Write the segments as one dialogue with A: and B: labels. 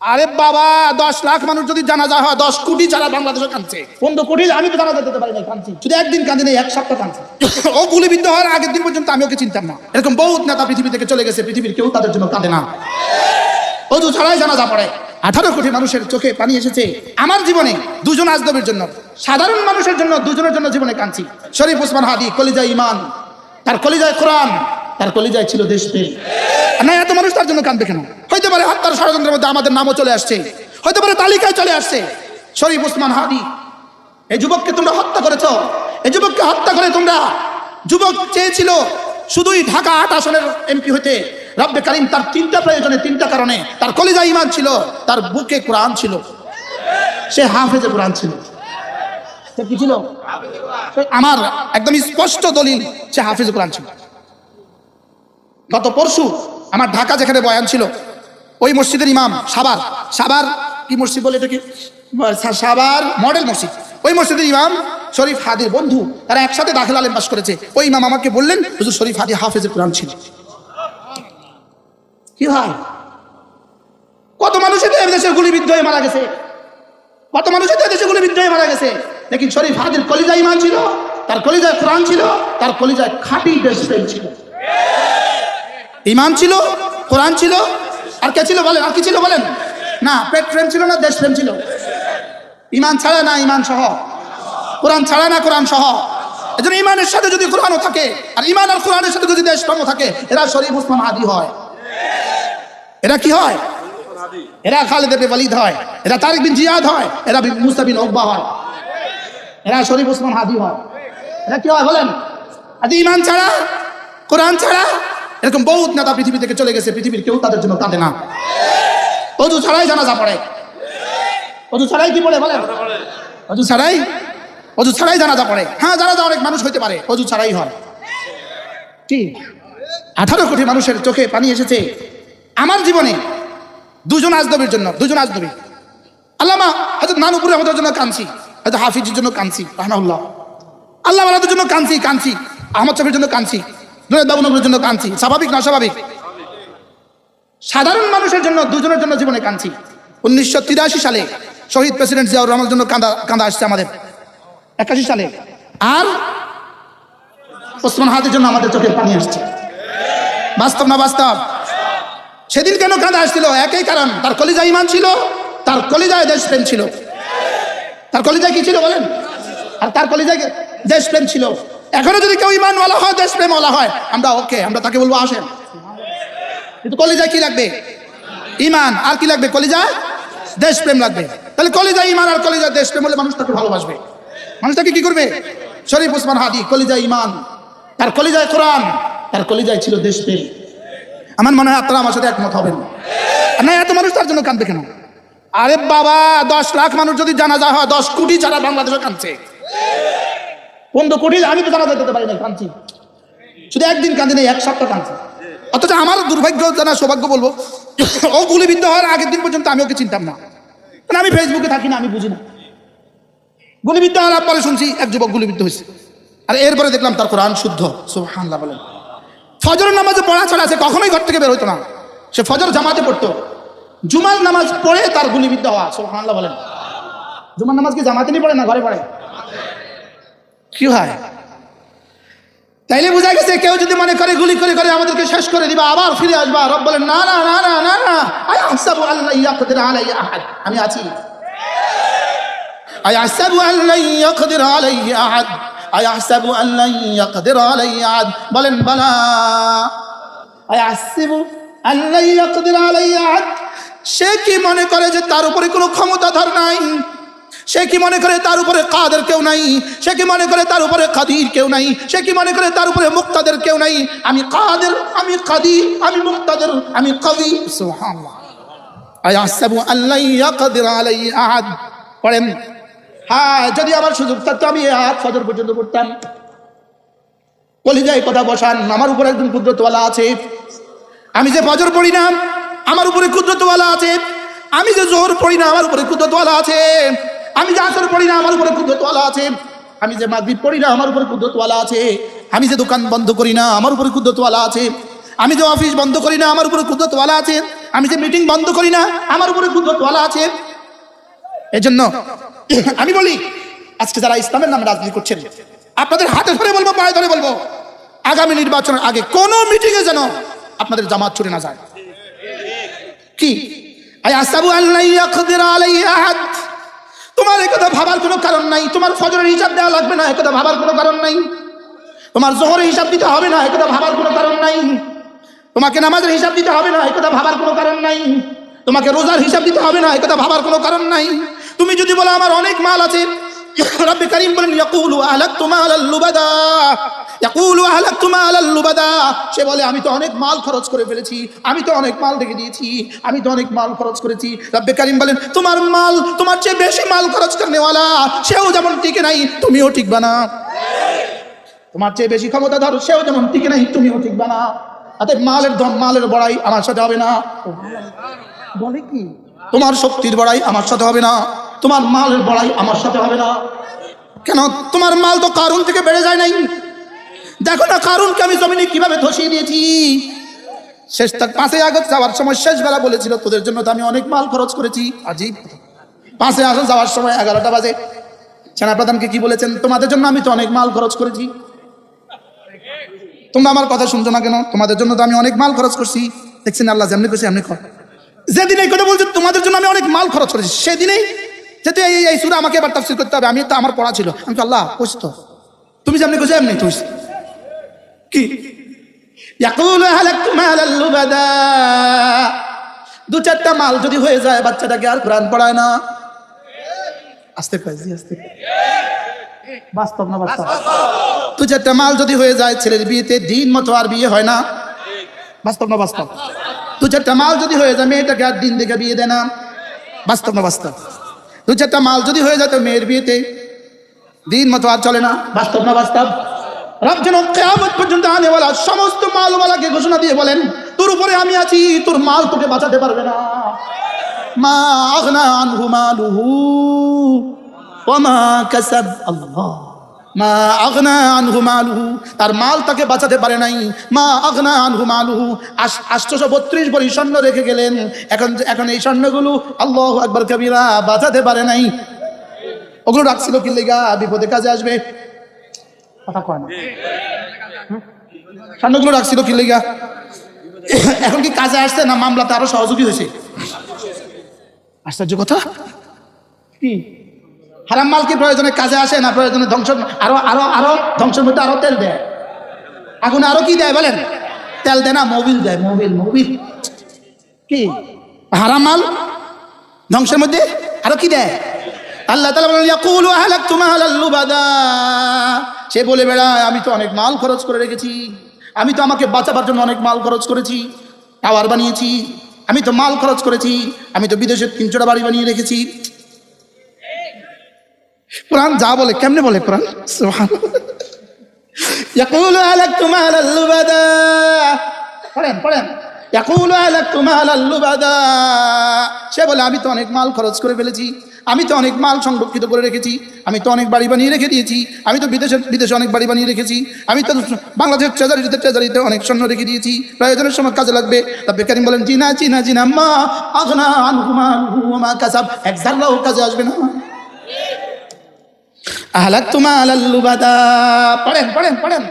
A: আরে বাবা, 10 লাখ মানুষ যদি জানাজা হয়, 10 কোটি যারা বাংলাদেশে কাঁদছে, 15 কোটি আমি তো জানাজা দিতে পারি না, কাঁদছি শুধু একদিন কাঁদি নেই, এক সপ্তাহ কাঁদছি। ও গুলিবিদ্ধ হওয়ার আগের দিন পর্যন্ত আমি ওকে চিনতাম না। এরকম বহুত নেতা পৃথিবী থেকে চলে গেছে, পৃথিবীর কেউ তাদের জন্য কাঁদে না, অজু ছাড়াই জানাজা পড়ে। 18 কোটি মানুষের চোখে পানি এসেছে। আমার জীবনে দুজন আজনবীর জন্য, সাধারণ মানুষের জন্য, দুজনের জন্য জীবনে কাঁদছি। শরীফ ওসমান হাদি, কলিজায় ইমান, তার কলিজায় কোরআন, তার কলিজায় ছিল দেশপ্রেম। না, এত মানুষ তার জন্য কাঁদবে কেন? হইতে পারে হত্যার ষড়যন্ত্রের মধ্যে আমাদের নামও চলে আসছে, হইতে পারে তালিকায় চলে আসছে। শরীফ ওসমান হাদি, এই যুবককে তোমরা হত্যা করেছ। এই যুবককে হত্যা করে তোমরা, যুবক চেয়েছিল শুধুই ঢাকা 8 আসনের এমপি হইতে। রব্বে কারীম তার 3টা প্রয়োজনে, 3টা কারণে, তার কলিজায় ঈমান ছিল, তার বুকে কোরআন ছিল, সে হাফেজে কোরআন ছিল। সে কি ছিল? আমার একদম স্পষ্ট দলিল, সে হাফেজে কোরআন ছিল। গত পরশু আমার ঢাকা যেখানে বয়ান ছিল, ওই মসজিদের ইমাম, সাবার কি মসজিদ বলে এটাকে, সাবার মডেল মসজিদ, ওই মসজিদের ইমাম শরীফ হাদির বন্ধু, তারা একসাথে দাখিল আলেম পাস করেছে। ওই ইমাম আমাকে বললেন, হুজুর শরীফ হাদি হাফেজে কোরআন ছিল। কি হয়? কত মানুষ দেশের গুলিবিদ্ধ হয়ে মারা গেছে, কত মানুষ দেশে গুলিবিদ্ধ হয়ে মারা গেছে, লেকিন শরীফ হাদির কলিজায় ঈমান ছিল, তার কলিজায় কোরআন ছিল, তার কলিজায় খাঁটি দেশপ্রেম ছিল। ঈমান ছিল, কোরআন ছিল, আর কে ছিল বলেন? আর কি ছিল বলেন? না, পেট প্রেম ছিল না, দেশ প্রেম ছিল। ঈমান ছাড়া না ঈমান সহ, কোরআন ছাড়া না কোরআন সহ। এজন্য ঈমানের সাথে যদি কোরআনও থাকে, আর ঈমান আর কোরআনের সাথে যদি দেশপ্রেমও থাকে, এরা শরীফ ওসমান হাদি হয়। এরা কি হয়? এরা খালিদ ইবনে ওয়ালিদ হয়, এরা তারিক বিন জিয়াদ হয়, এরা মুসা বিন উকবা হয়, এরা শরীফ ওসমান হাদি হয়। এরা কি হয় বলেন? আদি ঈমান ছাড়া, কোরআন ছাড়া, এরকম বহুত নেতা পৃথিবী থেকে চলে গেছে, পৃথিবীর কেউ তাদের জন্য কাঁদে না। অজু ছাড়াই জানাজা পড়ে। অজু ছাড়াই কি পড়ে বলেন? অজু ছাড়াই জানাজা পড়ে। হ্যাঁ, জানাজা অনেক মানুষ হইতে পারে, অজু ছাড়াই হয়। ঠিক 18 কোটি মানুষের চোখে পানি এসেছে। আমার জীবনে দুজন আজনবীর জন্য, দুজন আজনবী, আল্লামা হযরত নানুপুরি আমাদের জন্য কাঁদছি, হয়তো হাফিজের জন্য কাঁদছি রাহমাহুল্লাহ, আল্লাহ ওয়ালাদের জন্য কাঁদছি, আহমদ শফির জন্য কাঁদছি, জুনায়েদ বাবুনগরের জন্য কাঁদছি। স্বাভাবিক না অস্বাভাবিক? সাধারণ মানুষের জন্য, দুজনের জন্য জীবনে কাঁদছি। 1983 সালে শহীদ প্রেসিডেন্ট জিয়াউর রহমানের জন্য কাঁদা আসছে আমাদের 81 সালে, আর ওসমান হাদির জন্য আমাদের চোখে পানি আসছে। বাস্তব না বাস্তব? সেদিন কেন কাঁদা আসছিল? একই কারণ, তার কলিজায় ঈমান ছিল, তার কলিজায় দেশপ্রেম ছিল। তার কলিজায় কি ছিল বলেন? আর তার কলিজায় দেশপ্রেম ছিল। এখনো যদি কেউ ঈমানওয়ালা হয়, দেশপ্রেমওয়ালা হয়, আমরা ওকে, আমরা তাকে বলবো আসেন। কিন্তু কলিজায় কি লাগবে? ঈমান। আর কি লাগবে? কলিজায় দেশপ্রেম লাগবে। তাহলে কলিজায় ঈমান আর কলিজায় দেশপ্রেম হলে মানুষ তাকে ভালোবাসবে। মানুষ তাকে কি করবে? শরীফ ওসমান হাদি, কলিজায় ঈমান, তার কলিজায় কোরআন, তার কলিজায় ছিল দেশপ্রেম। আমার মনে হয় আপনারা আমার সাথে একমত হবেন। না, এত মানুষ তার জন্য কাঁদবে কেন? আরে বাবা, 10 লাখ মানুষ যদি জানাজা হয়, 10 কোটি যারা বাংলাদেশে কাঁদছে, 15 কোটি আমি তো জানাজা দিতে পারি না, কাঁদছি শুধু একদিন কাঁদি নেই, এক সপ্তাহ কাঁদছি। অথচ আমার দুর্ভাগ্য জানা, সৌভাগ্য বলবো, ও গুলিবিদ্ধ হওয়ার আগের দিন পর্যন্ত আমি ওকে চিনতাম না। কারণ আমি ফেসবুকে থাকি না, আমি বুঝি না। গুলিবিদ্ধ হওয়ার পরে শুনছি এক যুবক গুলিবিদ্ধ হয়েছে, আর এরপরে দেখলাম তার কোরআন শুদ্ধ। সুবহানাল্লাহ বলেন। ফজরের নামাজে পড়া ছাড়া সে কখনোই ঘর থেকে বের হইতো না, সে ফজর জামাতে পড়তো। জুমার নামাজ পড়ে তার গুলিবিদ্ধ হওয়া। সুবহানাল্লাহ বলেন। জুমার নামাজ কি জামাতে নিয়ে পড়ে না ঘরে পড়ে? কি হয়? তাইলে বোঝা গেছে, কেউ যদি মনে করে গুলি করে আমাদেরকে শেষ করে দিবা, আবার ফিরে আসবা, রব বলেন না না না না না না, আয়াহসাবু আল্লা ইয়াকদির আলাইহি আহাদ, আমি আছি। আয়াহসাবু আল্লা ইয়াকদির আলাইহি আহাদ, আয়াহসাবু আল্লা ইয়াকদির আলাইহি আহাদ, বলেন বালা। আয়াহসাবু আল্লা ইয়াকদির আলাইহি আহাদ, সে কি মনে করে যে তার উপরে কোনো ক্ষমতাধর নাই? সে কি মনে করে তার উপরে কাদের কেউ নাই? সে কি মনে করে তার উপরে কাদির কেউ নাই? সে কি মনে করে তার উপরে মুক্তাদের কেউ নাই? আমি কাদের, আমি কাদির, আমি মুক্তাদের, আমি কবি। সুবহানাল্লাহ। আয়াহসাবু আল্লা ইয়াকদির আলাইহি আহাদ। পড়েন, হ্যাঁ, যদি আমার সুযোগ থাকতো আমি আয়াত ফজর পর্যন্ত পড়তাম। কলিজায় কথা বসান, আমার উপরে একজন কুদরতওয়ালা আছে। আমি যে ফজর পড়ি না, আমার উপরে কুদরতওয়ালা আছে। আমি যে জোহর পড়ি না, আমার উপরে কুদরতওয়ালা আছে। আমি যে আসর পড়ি না, আমার উপরে কুদরতওয়ালা আছে। আমি যে মাগরিব পড়ি না, আমার উপরে কুদরতওয়ালা আছে। আমি যে দোকান বন্ধ করি না, আমার উপরে কুদরতওয়ালা আছে। আমি যে অফিস বন্ধ করি না, আমার উপরে কুদরতওয়ালা আছে। আমি যে মিটিং বন্ধ করি না, আমার উপরে কুদরতওয়ালা আছে। এজন্য আমি বলি, আজকে যারা ইসলামের নামে রাজনীতি করছেন, আপনাদের হাতে ধরে বলবো, পায়ে ধরে বলবো, আগামী নির্বাচনের আগে কোন মিটিং এ যেন আপনাদের জামাত ছুটে না যায়। কি আয়াসাবু আল্লা ইয়াকদির আলাইহি আহাদ, তোমার এই কথা ভাবার কোনো কারণ নাই। তোমার ফজরের হিসাব দেওয়া লাগবে না, এই কথা ভাবার কোনো কারণ নাই। তোমার যোহরের হিসাব দিতে হবে না, এই কথা ভাবার কোনো কারণ নাই। তোমাকে নামাজের হিসাব দিতে হবে না, এই কথা ভাবার কোনো কারণ নাই। তোমাকে রোজার হিসাব দিতে হবে না, এই কথা ভাবার কোনো কারণ নাই। তুমি যদি বলো আমার অনেক মাল আছে, রব্বে কারীম বলেন ইয়াকুলু আহলাকতু মালাল লুবাদা, ইয়াকুলু আহলাকতু মালাল লুবাদা, সে বলে আমি তো অনেক মাল খরচ করে ফেলেছি, আমি তো অনেক মাল রেখে দিয়েছি, আমি তো অনেক মাল খরচ করেছি। রব্বে কারীম বলেন তোমার মাল, তোমার চেয়ে বেশি মাল খরচ করনেওয়ালা সেও যেমন টিকে নাই, তুমিও টিকবা না। তোমার চেয়ে বেশি ক্ষমতাধর সেও যেমন টিকে নাই, তুমিও টিকবা না। অতএব মালের দম, মালের বড়াই আমার সাথে হবে না। বলে কি তোমার শক্তির বড়াই আমার সাথে হবে না, তোমার মালের বড়াই আমার সাথে হবে না। কেন? তোমার মাল তো কারুন থেকে বেড়ে যায় নাই। দেখো না কারুনকে আমি জমিনে কিভাবে ধসিয়ে দিয়েছি। শেষ তক 5 আগস্ট যাওয়ার সময় শেষ বেলা বলেছিল তোদের জন্য তো আমি অনেক মাল খরচ করেছি। আজীব, 5 আগস্ট যাওয়ার সময় 11টা বাজে সেনাপ্রধানকে কি বলেছেন? তোমাদের জন্য আমি তো অনেক মাল খরচ করেছি। তোমরা আমার কথা শুনছো না কেন? তোমাদের জন্য তো আমি অনেক মাল খরচ করছি। দেখছেন আল্লাহ যেমনি করছে এমনি কর। যেদিন এই কথা বলছে তোমাদের জন্য আমি অনেক মাল খরচ করেছি, সেদিনেই যেহেতু এই সূরা আমাকে এবার তাফসীর করতে হবে, আমি তো আমার পড়া ছিল। আমি তো আল্লাহ কইছি তো, তুমি যেমনি কইছো এমনি তো হইছে। কি ইয়াকুলু হালাকতু মালাল লুবাদা, 2-4টা মাল যদি হয়ে যায় বাচ্চাটাকে আর কোরআন পড়ায় না। আস্তে কইছি, আস্তে বাস্তব না বাস্তব? 2-4টা মাল যদি হয়ে যায় ছেলের বিয়েতে দিন মতো আর বিয়ে হয় না। বাস্তব না বাস্তব? 2-4টা মাল যদি হয়ে যায় মেয়েটাকে আর দিন দেখে বিয়ে দেয় না। বাস্তব না বাস্তব? 2-4টা মাল যদি হয়ে যায় তো মেয়ের বিয়েতে দিন মতো আর চলে না। বাস্তব না বাস্তব? রব যেন কিয়ামত পর্যন্ত আনেওয়ালা সমস্ত মালওয়ালাকে ঘোষণা দিয়ে বলেন তোর উপরে আমি আছি, তোর মাল তোকে বাঁচাতে পারবে না। মা আগনা আনহু মালুহু ওয়া মা কাসাব। আল্লাহ, মা আগনা আনহু মালুহু, তার মাল তাকে বাঁচাতে পারে নাই। মা আগনা আনহু মালুহু, 832 ভরি স্বর্ণ রেখে গেলেন, এখন এই স্বর্ণগুলো আল্লাহু আকবার কবীরা বাঁচাতে পারে নাই। ওগুলো রাখছিল কি লেগা? বিপদে কাজে আসবে। কথা কয় না? স্বর্ণগুলো রাখছিল কি লেগা? এখন কি কাজে আসছে না মামলাতে আরো সহযোগী হয়েছে? আশ্চর্য কথা। কি হারাম মাল কি প্রয়োজনে কাজে আসে না প্রয়োজনে ধ্বংস? আরো আরো আরো ধ্বংসের মধ্যে আরো তেল দেয়, আগুনে আরো কি দেয় বলেন? তেল দেয় না, মোবিল দেয়। মোবিল কি হারাম মাল ধ্বংসের মধ্যে আরো কি দেয়? আল্লাহ তাআলা বলেন ইয়াকুলু আহলাকতু মালাল লুবাদা, সে বলে বেড়ায় আমি তো অনেক মাল খরচ করে রেখেছি, আমি তো আমাকে বাঁচাবার জন্য অনেক মাল খরচ করেছি, টাওয়ার বানিয়েছি, আমি তো মাল খরচ করেছি, আমি তো বিদেশে 3-4টা বাড়ি বানিয়ে রেখেছি। কোরআন যা বলে কেমনে বলে কোরআন? সুবহানাল্লাহ। ইয়াকুলু আহলাকতু মালাল লুবাদা, পড়েন ইয়াকুলু আহলাকতু মালাল লুবাদা, সে বলে আমি তো অনেক মাল খরচ করে ফেলেছি, আমি তো অনেক মাল সংরক্ষিত করে রেখেছি, আমি তো অনেক বাড়ি বানিয়ে রেখে দিয়েছি, আমি তো বিদেশে অনেক বাড়ি বানিয়ে রেখেছি, আমি তো বাংলাদেশের ট্রেজারিতে অনেক স্বর্ণ রেখে দিয়েছি, প্রয়োজনের সময় কাজে লাগবে। রব্বে কারীম বলেন জি না মা আগনা আনহু মালুহু ওয়া মা কাসাব, এক জাররাও কাজে আসবে না। আহলাকতু মালাল লুবাদা, পড়েন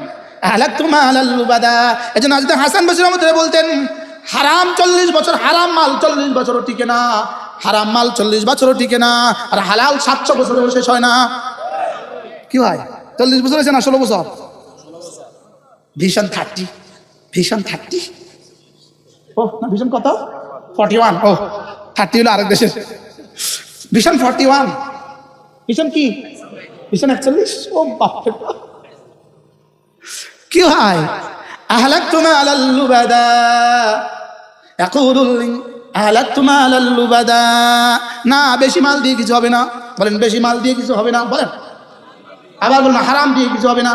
A: আহলাকতু মালাল লুবাদা। এজন্য হযরত হাসান বসরি রাহমাতুল্লাহ বলতেন হারাম 40 বছর, হারাম মাল 40 বছরও টিকে না, হারাম মাল 40 বছরও টিকে না, আর হালাল 700 বছরেও শেষ হয় না। কি হয়? 40 বছর হয়েছে না 16 বছর? ভিশন 30 ও না, ভিশন কত? 41। ও 30 হলো আরেক দেশের ভিশন 41। ভিশন কি? ভিশন 41। ও বাপ রে বাপ। কি হয়? আহলাকতু মালাল লুবাদা, ইয়াকুলুল আহলাকতু মালাল লুবাদা, না বেশি মাল দিয়ে কিছু হবে না। বলেন বেশি মাল দিয়ে কিছু হবে না বলেন। আবার বলেন হারাম দিয়ে কিছু হবে না।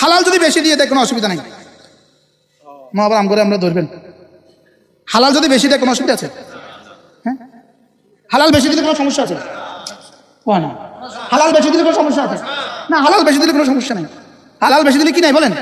A: হালাল যদি বেশি দিয়ে দেয় কোনো অসুবিধা নাই। মা আবার করে আমরা ধরবেন। হালাল যদি বেশি দেয় কোনো অসুবিধা আছে? হ্যাঁ, হালাল বেশি দিলে কোনো সমস্যা আছে? না, হালাল বেশি দিলে কোনো সমস্যা আছে না? হালাল বেশি দিলে কোনো সমস্যা নেই। হালাল বেশি দিলে কি নাই বলেন?